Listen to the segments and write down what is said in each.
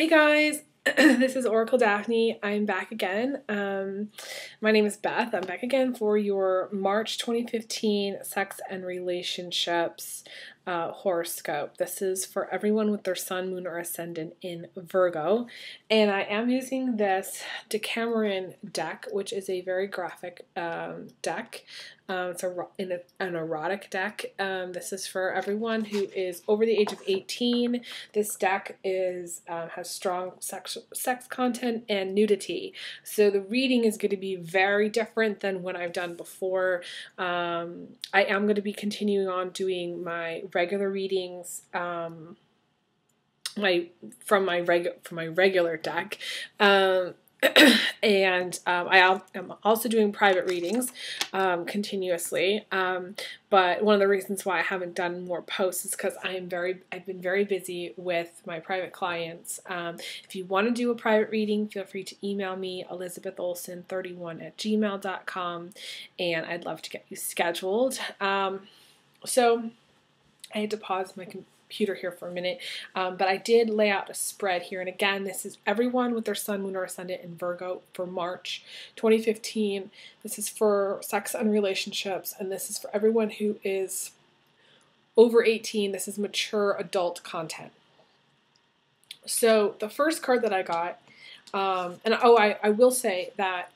Hey guys, this is Oracle Daphne. I'm back again. My name is Beth. I'm back again for your March 2015 Sex and Relationships horoscope. This is for everyone with their sun, moon, or ascendant in Virgo. And I am using this Decameron deck, which is a very graphic deck. It's an erotic deck. This is for everyone who is over the age of 18. This deck has strong sex content and nudity. So the reading is going to be very different than what I've done before. I am going to be continuing on doing my regular readings from my regular deck. And I am also doing private readings continuously. But one of the reasons why I haven't done more posts is because I've been very busy with my private clients. If you want to do a private reading, feel free to email me, elizabetholson31@gmail.com, and I'd love to get you scheduled. So I had to pause my computer here for a minute, but I did lay out a spread here. And again, this is everyone with their sun, moon, or ascendant in Virgo for March 2015. This is for sex and relationships, and this is for everyone who is over 18. This is mature adult content. So the first card that I got, I will say that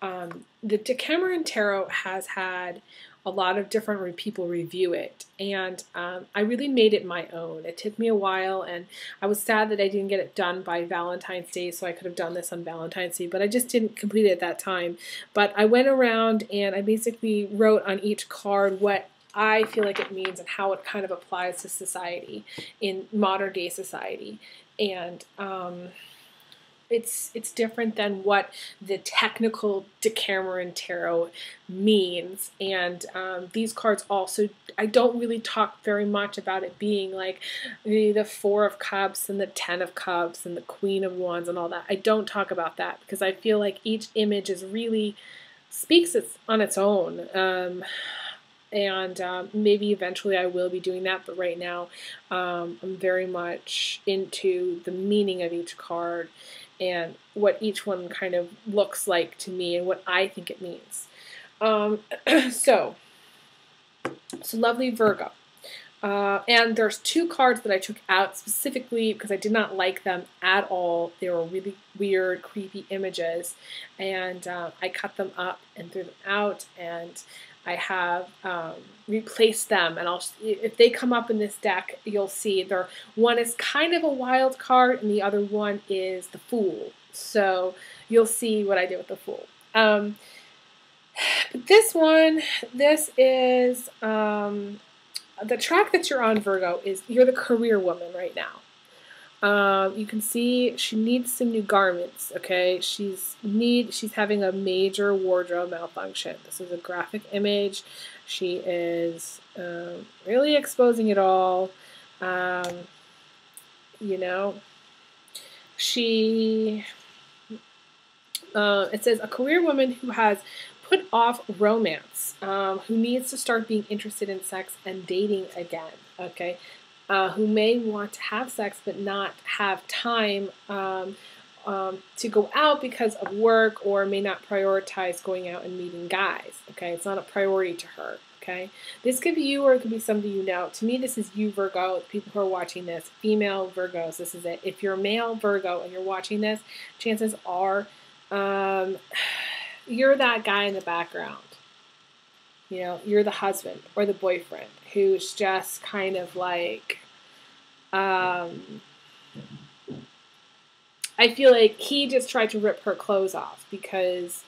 the Decameron Tarot has had a lot of different people review it, and I really made it my own. It took me a while, and I was sad that I didn't get it done by Valentine's Day, so I could have done this on Valentine's Day, but I just didn't complete it at that time. But I went around and I basically wrote on each card what I feel like it means and how it kind of applies to society, in modern day society. And it's different than what the technical Decameron Tarot means. And these cards also, I don't really talk very much about it being like the Four of Cups and the Ten of Cups and the Queen of Wands and all that. I don't talk about that because I feel like each image is really speaks on its own. Maybe eventually I will be doing that, but right now I'm very much into the meaning of each card and what each one kind of looks like to me and what I think it means. So lovely Virgo. And there's two cards that I took out specifically because I did not like them at all. They were really weird, creepy images, and I cut them up and threw them out, and I have replaced them, and if they come up in this deck, you'll see one is kind of a wild card, and the other one is the Fool. So you'll see what I did with the Fool. But this is the track that you're on, Virgo, is you're the career woman right now. You can see she needs some new garments, okay? She's having a major wardrobe malfunction. This is a graphic image. She is really exposing it all. It says a career woman who has put off romance, who needs to start being interested in sex and dating again, okay? Who may want to have sex but not have time to go out because of work, or may not prioritize going out and meeting guys, okay? It's not a priority to her, okay? This could be you, or it could be somebody you know. To me, this is you, Virgo. People who are watching this, female Virgos, this is it. If you're a male Virgo and you're watching this, chances are you're that guy in the background. You're the husband or the boyfriend who's just kind of like, I feel like he just tried to rip her clothes off because,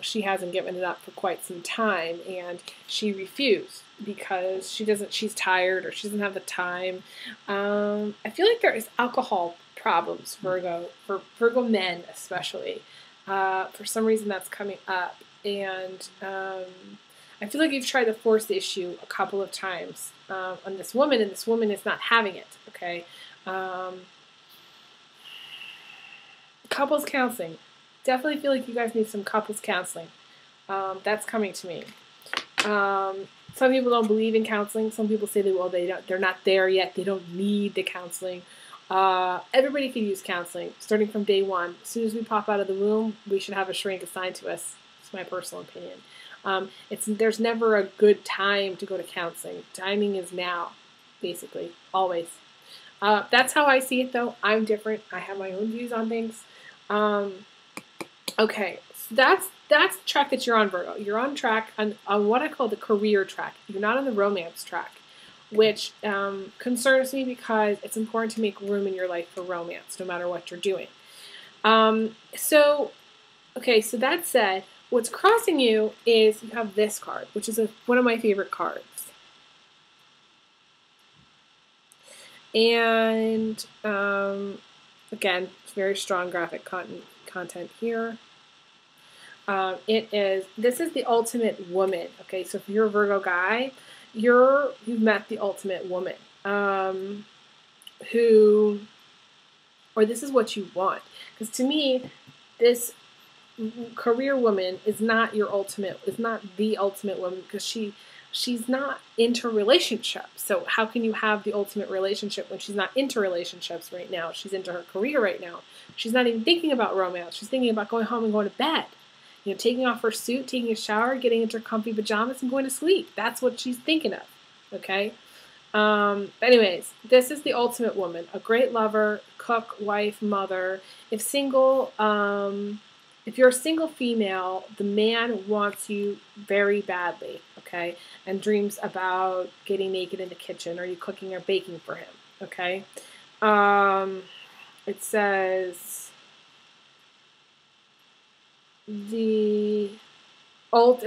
she hasn't given it up for quite some time, and she refused because she's tired or she doesn't have the time. I feel like there is alcohol problems, Virgo, for Virgo men especially. For some reason that's coming up, and I feel like you've tried to force the issue a couple of times on this woman, and this woman is not having it, okay? Couples counseling. Definitely feel like you guys need some couples counseling. That's coming to me. Some people don't believe in counseling. Some people say they're not there yet. They don't need the counseling. Everybody could use counseling, starting from day one. As soon as we pop out of the womb, we should have a shrink assigned to us. It's my personal opinion. There's never a good time to go to counseling. Timing is now, basically, always. That's how I see it, though. I'm different. I have my own views on things. Okay, so that's the track that you're on, Virgo. You're on track on what I call the career track. You're not on the romance track, which concerns me because it's important to make room in your life for romance, no matter what you're doing. So that said, what's crossing you is you have this card, which is one of my favorite cards. And again, very strong graphic content here. This is the ultimate woman. Okay, so if you're a Virgo guy, you've met the ultimate woman, this is what you want. Because to me, this career woman is not the ultimate woman, because she's not into relationships. So how can you have the ultimate relationship when she's not into relationships right now? She's into her career right now. She's not even thinking about romance. She's thinking about going home and going to bed. You know, taking off her suit, taking a shower, getting into her comfy pajamas, and going to sleep. That's what she's thinking of, okay? Anyways, this is the ultimate woman. A great lover, cook, wife, mother. If you're a single female, the man wants you very badly, okay? And dreams about getting naked in the kitchen, or you cooking or baking for him, okay? It says so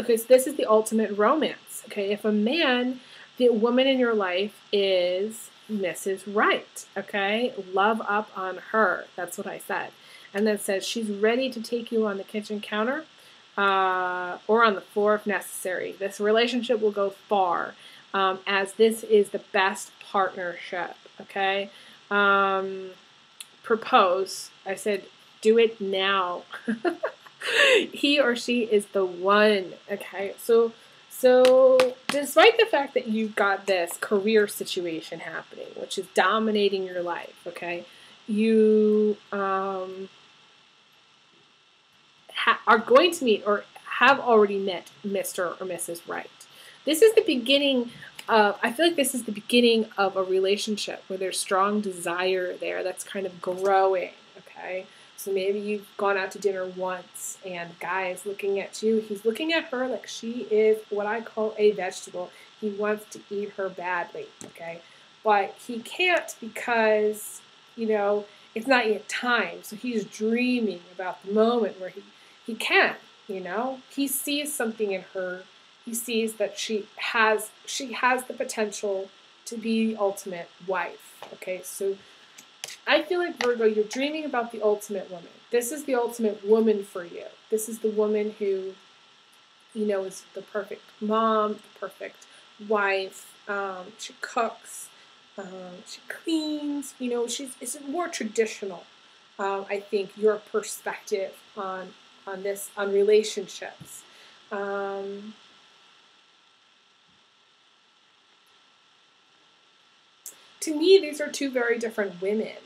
this is the ultimate romance, okay? If a man, the woman in your life is Mrs. Right, okay? Love up on her. That's what I said. And then it says she's ready to take you on the kitchen counter or on the floor if necessary. This relationship will go far, as this is the best partnership, okay? Propose. I said, do it now. He or she is the one, okay? So despite the fact that you've got this career situation happening, which is dominating your life, okay, you are going to meet or have already met Mr. or Mrs. Right. This is the beginning of, I feel like this is the beginning of a relationship where there's strong desire there that's kind of growing, okay? So maybe you've gone out to dinner once and the guy is looking at you. He's looking at her like she is what I call a vegetable. He wants to eat her badly, okay? But he can't because, it's not yet time. So he's dreaming about the moment where he can, He sees something in her. He sees that she has the potential to be the ultimate wife, okay? So I feel like, Virgo, you're dreaming about the ultimate woman. This is the ultimate woman for you. This is the woman who, is the perfect mom, the perfect wife. She cooks, she cleans. It's more traditional. I think your perspective on relationships. To me, these are two very different women.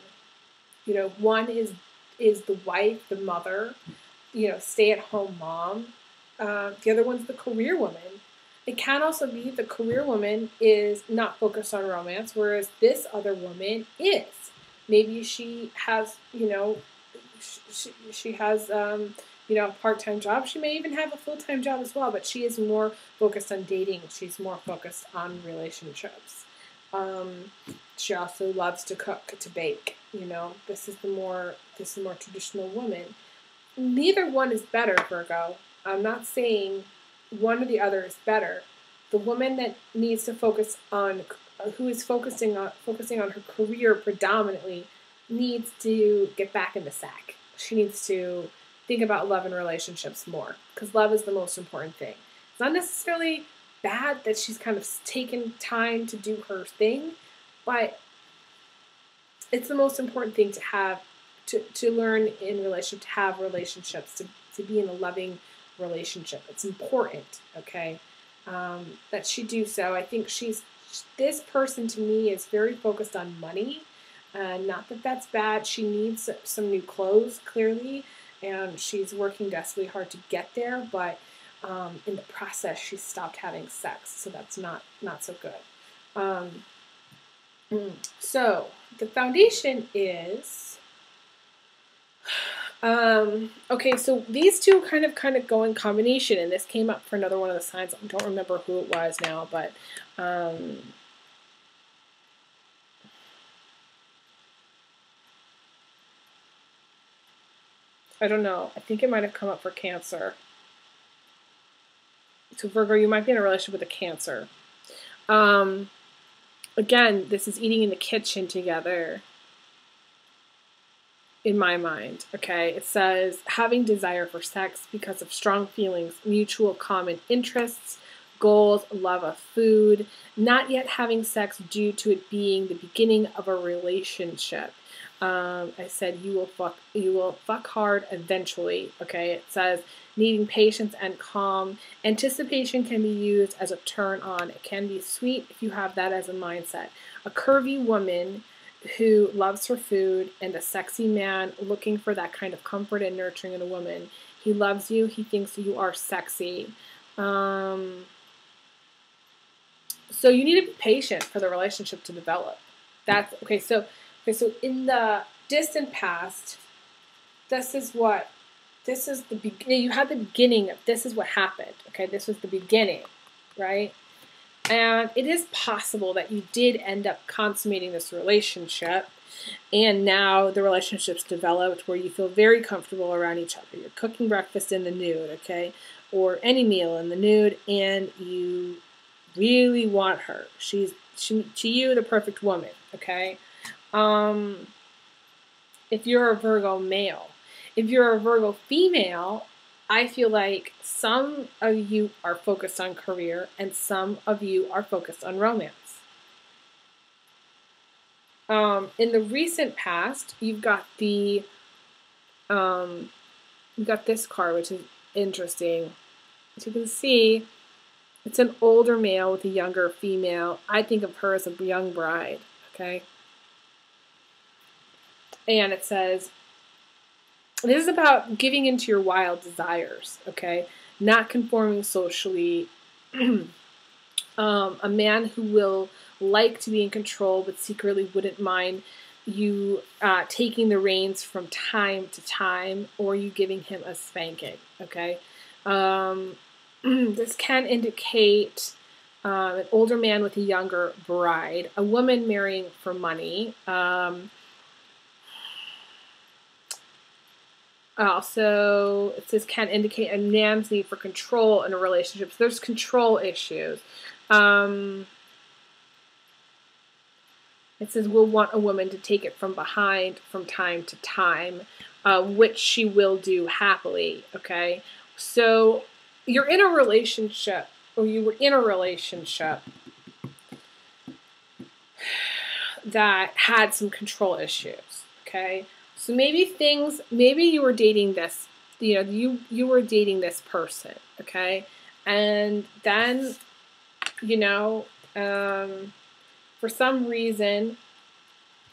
One is the wife, the mother, stay-at-home mom. The other one's the career woman. It can also be the career woman is not focused on romance, whereas this other woman is. Maybe she has, she has, a part-time job. She may even have a full-time job as well, but she is more focused on dating. She's more focused on relationships. She also loves to cook, to bake. This is the more traditional woman. Neither one is better, Virgo. I'm not saying one or the other is better. The woman that needs to focus on, who is focusing on her career predominantly, needs to get back in the sack. She needs to think about love and relationships more, because love is the most important thing. It's not necessarily bad that she's kind of taken time to do her thing, but it's the most important thing to have, to learn in relationship, to have relationships, to be in a loving relationship. It's important, okay, that she do so. I think this person to me is very focused on money. Not that that's bad. She needs some new clothes, clearly, and she's working desperately hard to get there, but in the process, she stopped having sex, so that's not so good. So the foundation is okay. So these two kind of go in combination, and this came up for another one of the signs. I don't remember who it was now, but I don't know. I think it might have come up for Cancer. So Virgo, you might be in a relationship with a Cancer. Again, this is eating in the kitchen together. In my mind, okay? It says, having desire for sex because of strong feelings, mutual common interests, goals, love of food, not yet having sex due to it being the beginning of a relationship. I said you will fuck hard eventually, okay? It says needing patience and calm. Anticipation can be used as a turn on. It can be sweet if you have that as a mindset. A curvy woman who loves her food and a sexy man looking for that kind of comfort and nurturing in a woman. He loves you. He thinks you are sexy. So you need to be patient for the relationship to develop. That's okay. So in the distant past, this is the beginning. You had the beginning of this is what happened. Okay, this was the beginning, right? And it is possible that you did end up consummating this relationship, and now the relationship's developed where you feel very comfortable around each other. You're cooking breakfast in the nude, okay, or any meal in the nude, and you really want her. She's to you the perfect woman, okay? If you're a Virgo male. If you're a Virgo female, I feel like some of you are focused on career and some of you are focused on romance. In the recent past, you've got this card, which is interesting. As you can see, it's an older male with a younger female. I think of her as a young bride, okay? And it says, this is about giving into your wild desires, okay? Not conforming socially. A man who will like to be in control but secretly wouldn't mind you taking the reins from time to time, or you giving him a spanking, okay? This can indicate an older man with a younger bride, a woman marrying for money. Also, it says can indicate a man's need for control in a relationship. So there's control issues. It says we'll want a woman to take it from behind from time to time, which she will do happily, okay? So you're in a relationship, or you were in a relationship that had some control issues, okay? So maybe you were dating this, you were dating this person, okay? And then, for some reason,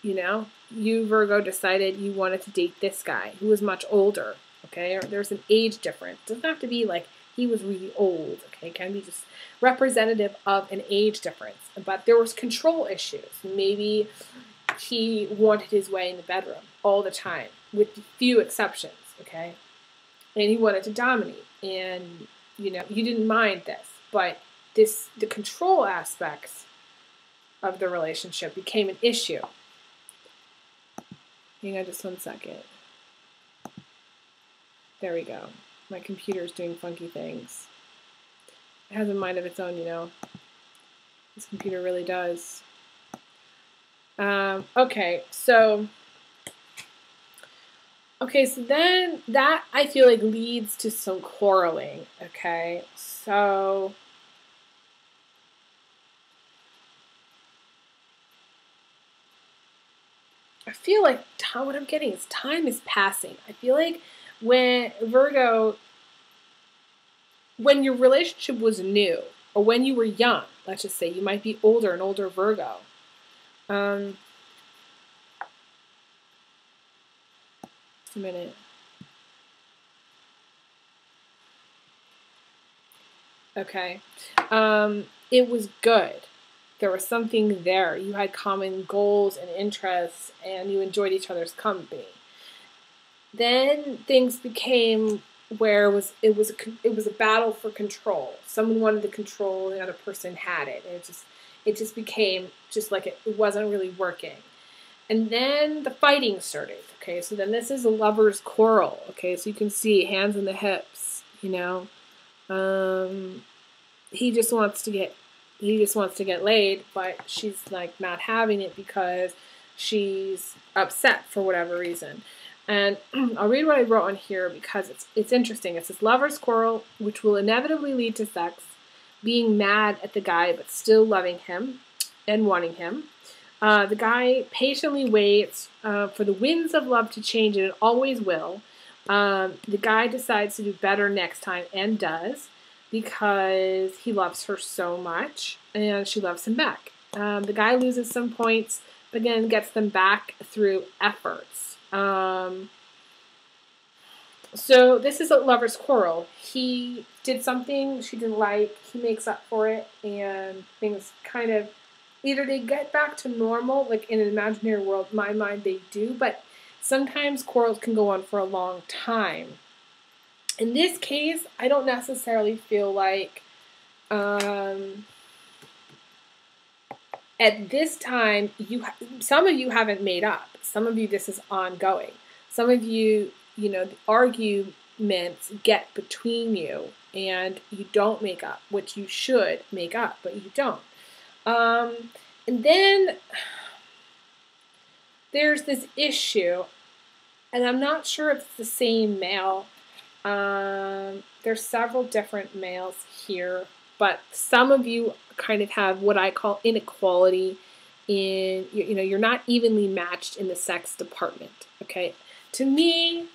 you, Virgo, decided you wanted to date this guy who was much older, okay? Or there's an age difference. It doesn't have to be like he was really old, okay? It can be just representative of an age difference. But there was control issues. Maybe he wanted his way in the bedroom all the time, with few exceptions, okay? And he wanted to dominate. And, you didn't mind this. But the control aspects of the relationship became an issue. Hang on just one second. There we go. My computer's doing funky things. It has a mind of its own, This computer really does. Okay, so then that, I feel like, leads to some quarreling, okay? So I feel like what I'm getting is time is passing. I feel like when Virgo, when your relationship was new, or when you were young, let's just say, you might be older, an older Virgo. Just a minute. Okay. It was good. There was something there. You had common goals and interests, and you enjoyed each other's company. Then things became where it was a battle for control. Someone wanted the control, the other person had it, and it just became just like it wasn't really working. And then the fighting started. Okay, so then this is a lover's quarrel. Okay, so you can see hands in the hips. Um, he just wants to get laid, but she's like not having it because she's upset for whatever reason. And I'll read what I wrote on here because it's interesting. It says lover's quarrel, which will inevitably lead to sex, being mad at the guy but still loving him and wanting him. The guy patiently waits for the winds of love to change, and it always will. The guy decides to do better next time and does, because he loves her so much and she loves him back. The guy loses some points, but again gets them back through efforts. So this is a lover's quarrel. He did something she didn't like, he makes up for it, and things kind of, either they get back to normal, like in an imaginary world, in my mind they do, but sometimes quarrels can go on for a long time. In this case, I don't necessarily feel like at this time, some of you haven't made up. Some of you, this is ongoing. Some of you, the arguments get between you and you don't make up, which you should make up, but you don't. And then there's this issue, and I'm not sure if it's the same male. There's several different males here, but some of you kind of have what I call inequality in, you're not evenly matched in the sex department, okay? To me,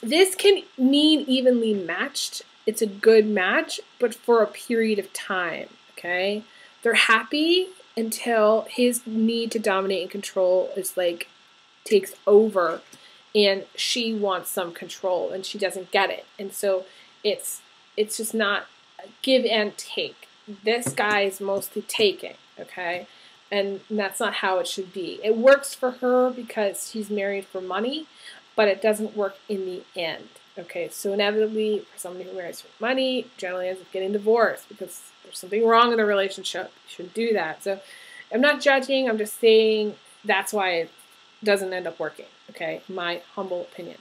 this can mean evenly matched. It's a good match, but for a period of time, okay? They're happy until his need to dominate and control is takes over, and she wants some control and she doesn't get it. And so it's just not give and take. This guy is mostly taking, okay? And that's not how it should be. It works for her because she's married for money, but it doesn't work in the end. Okay, so inevitably, for somebody who marries for money, generally ends up getting divorced because there's something wrong in the relationship. You shouldn't do that. So I'm not judging. I'm just saying that's why it doesn't end up working. Okay, my humble opinion.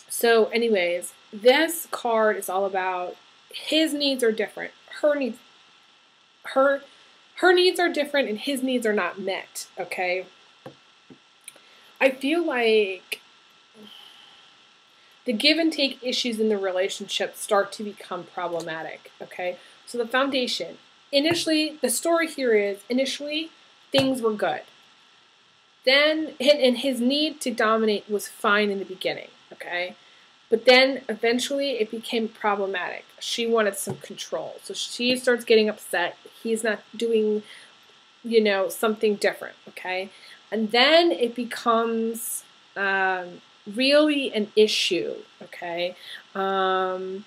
So anyways, this card is all about his needs are different. Her needs are different, and his needs are not met. Okay, I feel like the give and take issues in the relationship start to become problematic, okay? So the foundation, initially, the story here is, initially, things were good. Then, and his need to dominate was fine in the beginning, okay? But then, eventually, it became problematic. She wanted some control. So she starts getting upset. He's not doing, something different, okay? And then it becomes really an issue, okay? And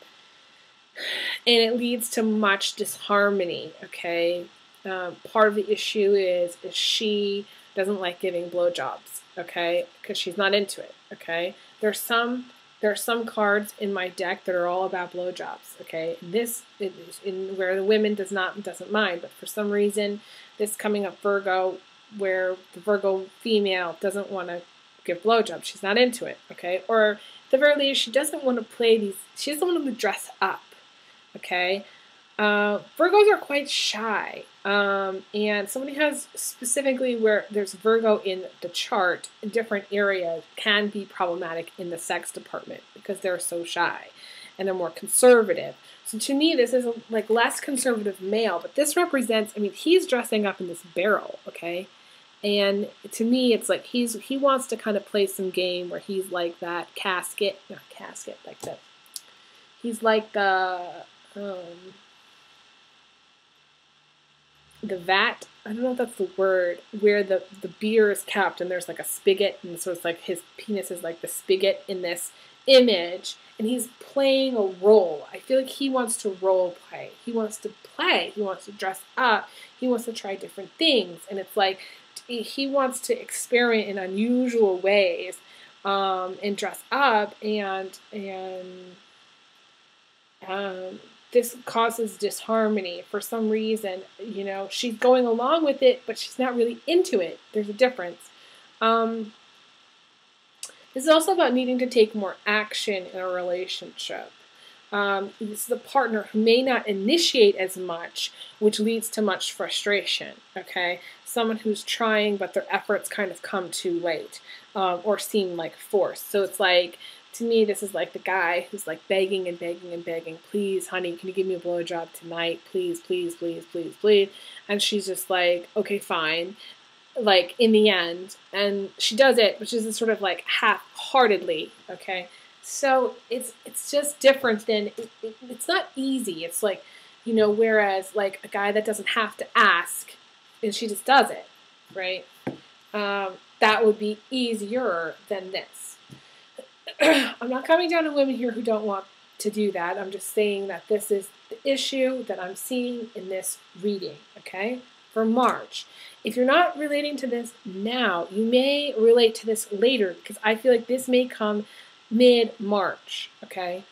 it leads to much disharmony, okay? Part of the issue is she doesn't like giving blowjobs, okay? Because she's not into it, okay? There are some cards in my deck that are all about blowjobs, okay? This is in where the women doesn't mind, but for some reason, this coming up Virgo, where the Virgo female doesn't want to give blowjobs. She's not into it, okay? Or at the very least, she doesn't want to play these. She doesn't want to dress up, okay? Virgos are quite shy, and somebody has specifically where there's Virgo in the chart, in different areas can be problematic in the sex department because they're so shy and they're more conservative. So to me, this is like less conservative male, but this represents, he's dressing up in this barrel, okay? And to me, it's like he wants to kind of play some game where he's like that he's like the vat I don't know if that's the word, where the beer is kept and there's like a spigot, and so it's like his penis is like the spigot in this image, and he's playing a role. I feel like he wants to role play. He wants to play. He wants to dress up. He wants to try different things, and it's like he wants to experiment in unusual ways, and dress up, and this causes disharmony for some reason. You know, she's going along with it, but she's not really into it. There's a difference. This is also about needing to take more action in a relationship. This is a partner who may not initiate as much, which leads to much frustration, okay? Someone who's trying, but their efforts kind of come too late, or seem like forced. So it's like, to me, this is like the guy who's like begging and begging and begging, please, honey, can you give me a blowjob tonight? Please, please, please, please, please. And she's just like, okay, fine. Like, in the end. And she does it, which is sort of like half-heartedly, okay? So it's just different than, it's not easy. It's like, you know, whereas like a guy that doesn't have to ask and she just does it, right? That would be easier than this. I'm not coming down to women here who don't want to do that. I'm just saying that this is the issue that I'm seeing in this reading, okay, for March. If you're not relating to this now, you may relate to this later, because I feel like this may come mid-March, okay,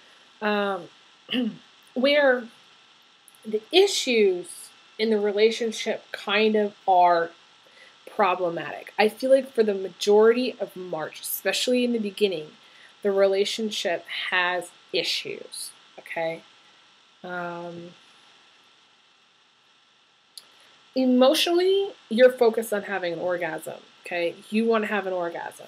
where the issues in the relationship kind of are problematic. I feel like for the majority of March, especially in the beginning, the relationship has issues, okay? Emotionally, you're focused on having an orgasm, okay? You want to have an orgasm.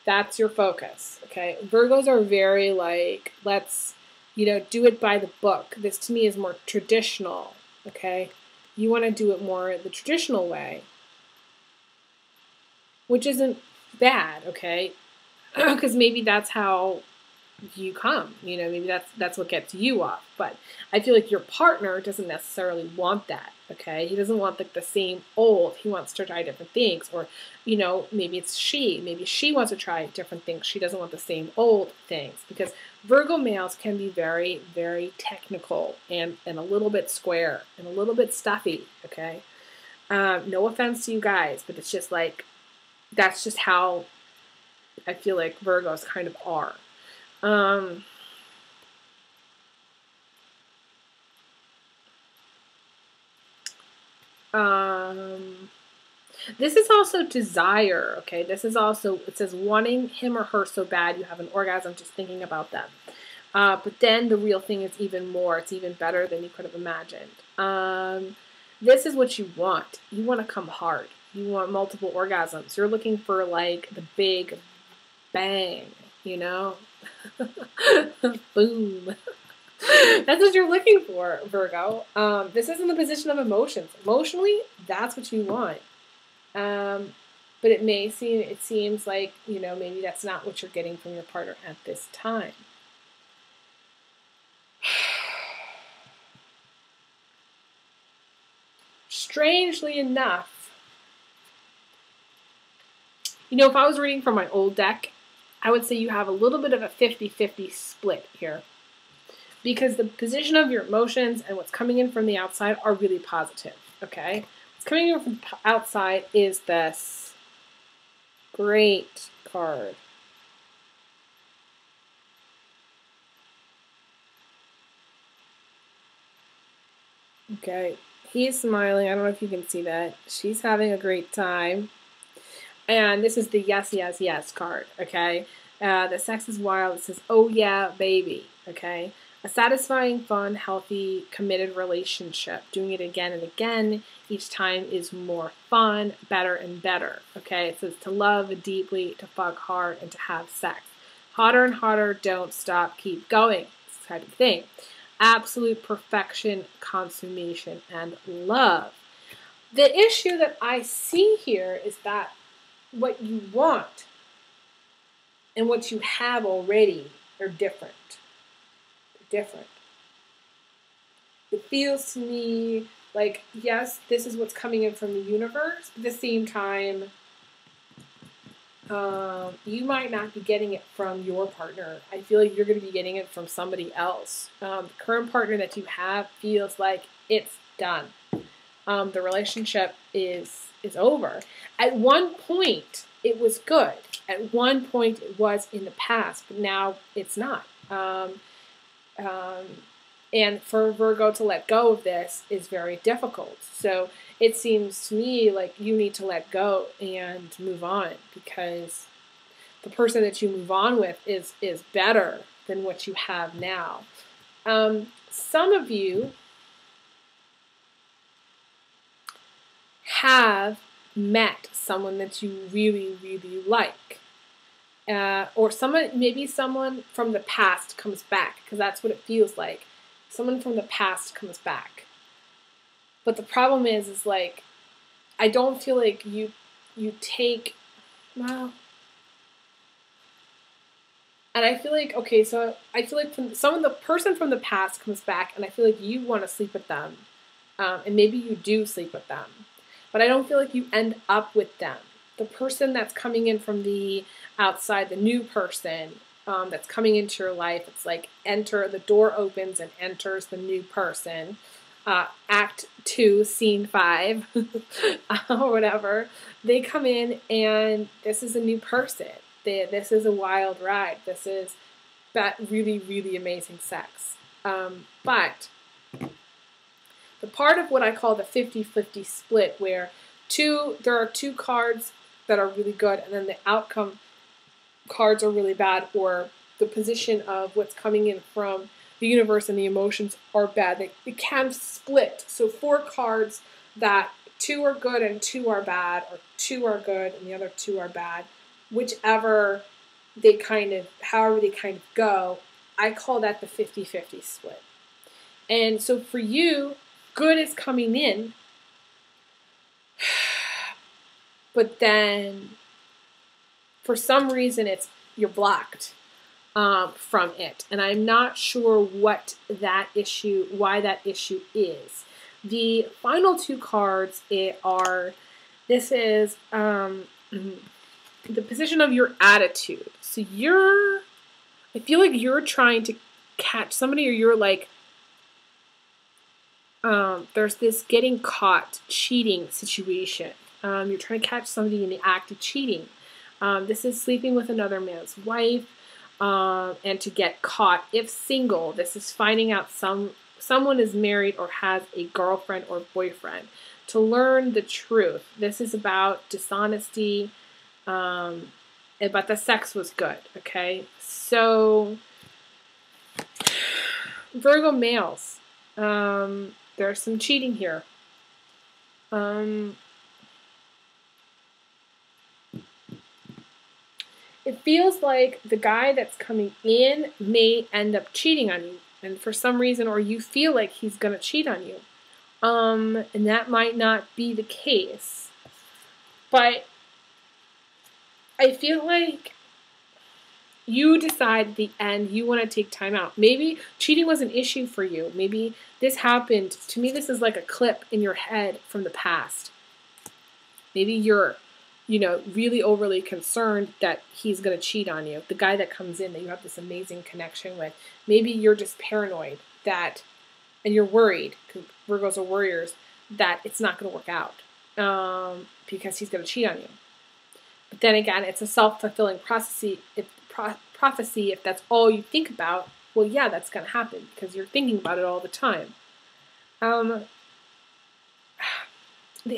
That's your focus, okay? Virgos are very like, let's, you know, do it by the book. This to me is more traditional, okay? You want to do it more the traditional way, which isn't bad, okay? Because maybe that's how you come, you know, maybe that's what gets you off. But I feel like your partner doesn't necessarily want that, okay? He doesn't want like the same old. He wants to try different things, or, you know, maybe she wants to try different things. She doesn't want the same old things, because Virgo males can be very, very technical and a little bit square and a little bit stuffy, okay? No offense to you guys, but it's just like, that's just how I feel like Virgos kind of are. This is also desire, okay? This is also, it says wanting him or her so bad you have an orgasm just thinking about them. But then the real thing is even more. It's even better than you could have imagined. This is what you want. You want to come hard. You want multiple orgasms. You're looking for like the big bang, you know? Boom. That's what you're looking for, Virgo. This is in the position of emotions. Emotionally, that's what you want. But it seems like, you know, maybe that's not what you're getting from your partner at this time. Strangely enough, you know, if I was reading from my old deck, I would say you have a little bit of a 50-50 split here, because the position of your emotions and what's coming in from the outside are really positive, okay? What's coming in from the outside is this great card. Okay, he's smiling. I don't know if you can see that. She's having a great time. And this is the yes, yes, yes card, okay? The sex is wild. It says, oh yeah, baby, okay? A satisfying, fun, healthy, committed relationship. Doing it again and again. Each time is more fun, better and better, okay? It says to love deeply, to fuck hard, and to have sex. Hotter and hotter, don't stop, keep going. This type of thing. Absolute perfection, consummation, and love. The issue that I see here is that what you want and what you have already are different. They're different. It feels to me Like, yes, this is what's coming in from the universe. At the same time, you might not be getting it from your partner. I feel like you're going to be getting it from somebody else. The current partner that you have feels like it's done. The relationship is over. At one point, it was good. At one point, it was in the past, but now it's not. And for Virgo to let go of this is very difficult. So it seems to me like you need to let go and move on, because the person that you move on with is better than what you have now. Some of you have met someone that you really, really like. Or maybe someone from the past comes back, because that's what it feels like. Someone from the past comes back. But the problem is like, I don't feel like you take, well, and I feel like, okay, so I feel like the person from the past comes back, and I feel like you want to sleep with them. And maybe you do sleep with them. But I don't feel like you end up with them. The person that's coming in from the outside, the new person that's coming into your life, it's like the door opens and enters the new person. Act 2, Scene 5, or whatever. They come in and this is a new person. This is a wild ride. This is that really, really amazing sex. But the part of what I call the 50-50 split, where there are two cards that are really good, and then the outcome cards are really bad, or the position of what's coming in from the universe and the emotions are bad. They can split. So 4 cards that 2 are good and 2 are bad, or 2 are good and the other 2 are bad. However they kind of go, I call that the 50-50 split. And so for you, good is coming in, but then for some reason you're blocked from it, and I'm not sure why that issue is. The final 2 cards this is the position of your attitude. So I feel like you're trying to catch somebody, or you're like, there's this getting caught cheating situation. You're trying to catch somebody in the act of cheating. This is sleeping with another man's wife, and to get caught. If single, this is finding out someone is married or has a girlfriend or boyfriend. To learn the truth. This is about dishonesty, but the sex was good, okay? So, Virgo males, there's some cheating here. It feels like the guy that's coming in may end up cheating on you, and for some reason, or you feel like he's going to cheat on you. And that might not be the case. But I feel like you decide at the end you want to take time out. Maybe cheating was an issue for you. Maybe this happened. To me, this is like a clip in your head from the past. Maybe you're, really overly concerned that he's going to cheat on you. The guy that comes in that you have this amazing connection with. Maybe you're just paranoid and you're worried, because Virgos are warriors, that it's not going to work out because he's going to cheat on you. But then again, it's a self-fulfilling prophecy. If that's all you think about, well, yeah, that's going to happen because you're thinking about it all the time. The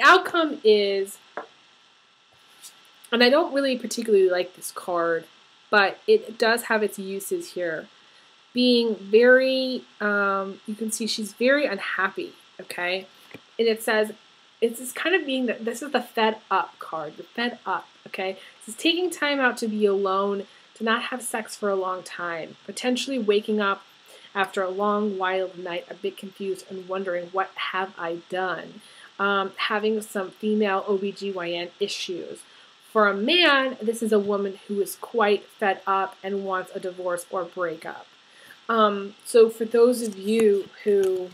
outcome is, and I don't really particularly like this card, but it does have its uses here. Being very, you can see she's very unhappy, okay? And it says, it's kind of being that this is the fed up card. You're fed up, okay? This is taking time out to be alone, to not have sex for a long time, potentially waking up after a long, wild night, a bit confused and wondering, what have I done? Having some female OBGYN issues. For a man, this is a woman who is quite fed up and wants a divorce or breakup. So for those of you who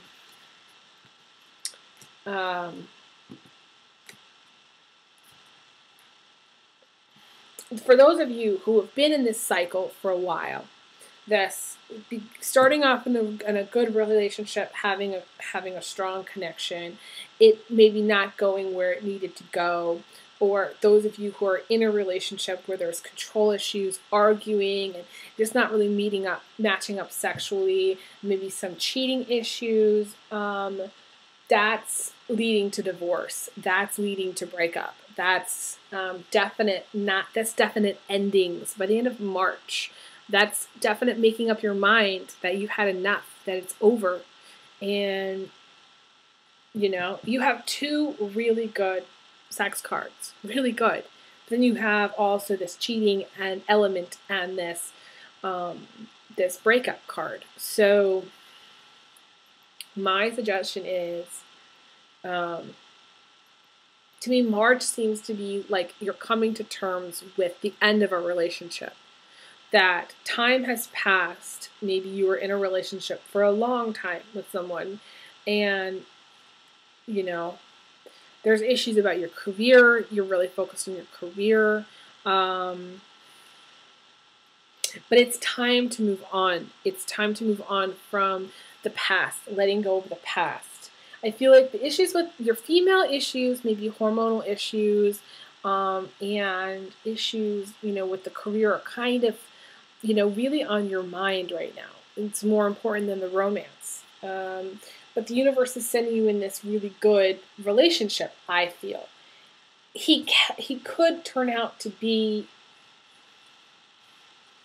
For those of you who have been in this cycle for a while, this starting off in a good relationship, having a strong connection, it maybe not going where it needed to go, or those of you who are in a relationship where there's control issues, arguing, and just not really matching up sexually, maybe some cheating issues, that's leading to divorce. That's leading to breakup. That's definite endings by the end of March. That's definite making up your mind that you've had enough, that it's over. And, you have two really good sex cards, really good. Then you have also this cheating and element and this breakup card. So my suggestion is, to me, March seems to be like you're coming to terms with the end of a relationship. That time has passed. Maybe you were in a relationship for a long time with someone, and there's issues about your career. You're really focused on your career, but it's time to move on. It's time to move on from the past, letting go of the past. I feel like the issues with your female issues, maybe hormonal issues, and issues, with the career are kind of, really on your mind right now. It's more important than the romance. But the universe is sending you in this really good relationship, I feel. He could turn out to be,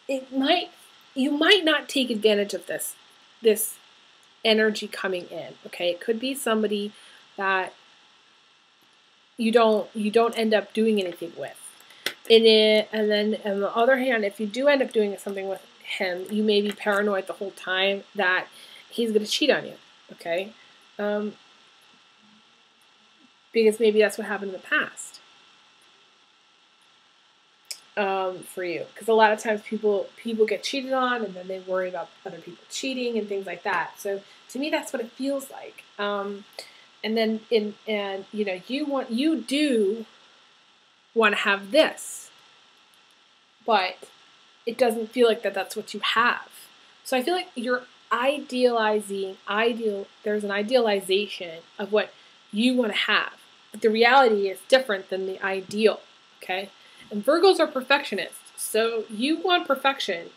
you might not take advantage of this energy coming in, okay? It could be somebody that you don't end up doing anything with. And then on the other hand, if you do end up doing something with him, you may be paranoid the whole time that he's going to cheat on you, okay? Because maybe that's what happened in the past for you. Because a lot of times people get cheated on, and then they worry about other people cheating and things like that. So to me, that's what it feels like. And then you do want to have this, but it doesn't feel like that's what you have. So I feel like you're there's an idealization of what you want to have, but the reality is different than the ideal, okay? And Virgos are perfectionists, so you want perfection,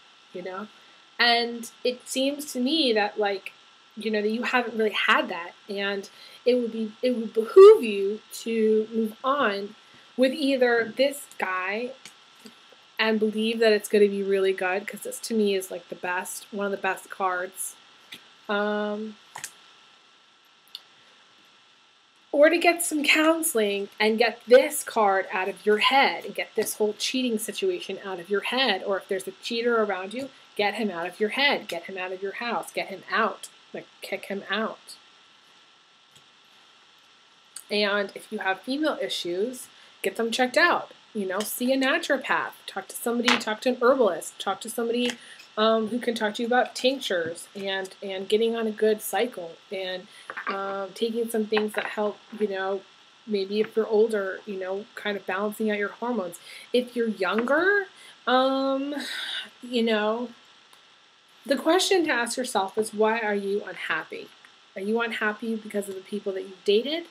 and it seems to me that that you haven't really had that, and it would behoove you to move on with either this guy and believe that it's going to be really good, because this to me is like one of the best cards, or to get some counseling and get this card out of your head and get this whole cheating situation out of your head. Or if there's a cheater around you, get him out of your head, get him out of your house, get him out, kick him out. And if you have female issues, get them checked out. See a naturopath, talk to an herbalist, talk to somebody who can talk to you about tinctures and getting on a good cycle, and taking some things that help, maybe if you're older, kind of balancing out your hormones. If you're younger, the question to ask yourself is, why are you unhappy? Are you unhappy because of the people that you've dated?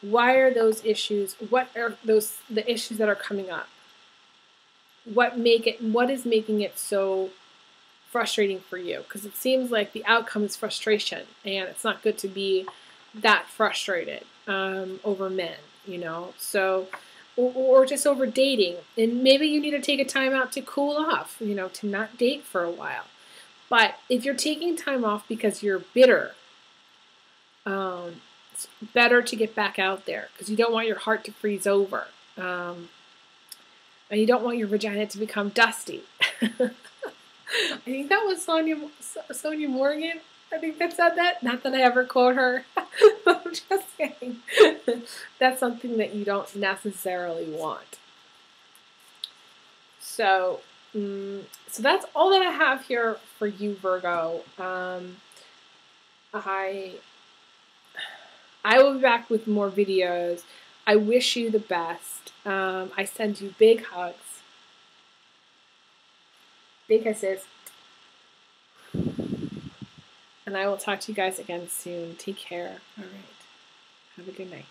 Why are those issues? What are the issues that are coming up? What is making it so frustrating for you? Because it seems like the outcome is frustration, and it's not good to be that frustrated over men, So, or just over dating, and maybe you need to take a time out to cool off, to not date for a while. But if you're taking time off because you're bitter, it's better to get back out there, because you don't want your heart to freeze over, and you don't want your vagina to become dusty. I think that was Sonia Morgan. I think that said that. Not that I ever quote her. I'm just saying. That's something that you don't necessarily want. So that's all that I have here for you, Virgo. I will be back with more videos. I wish you the best. I send you big hugs. Big kisses. And I will talk to you guys again soon. Take care. All right. Have a good night.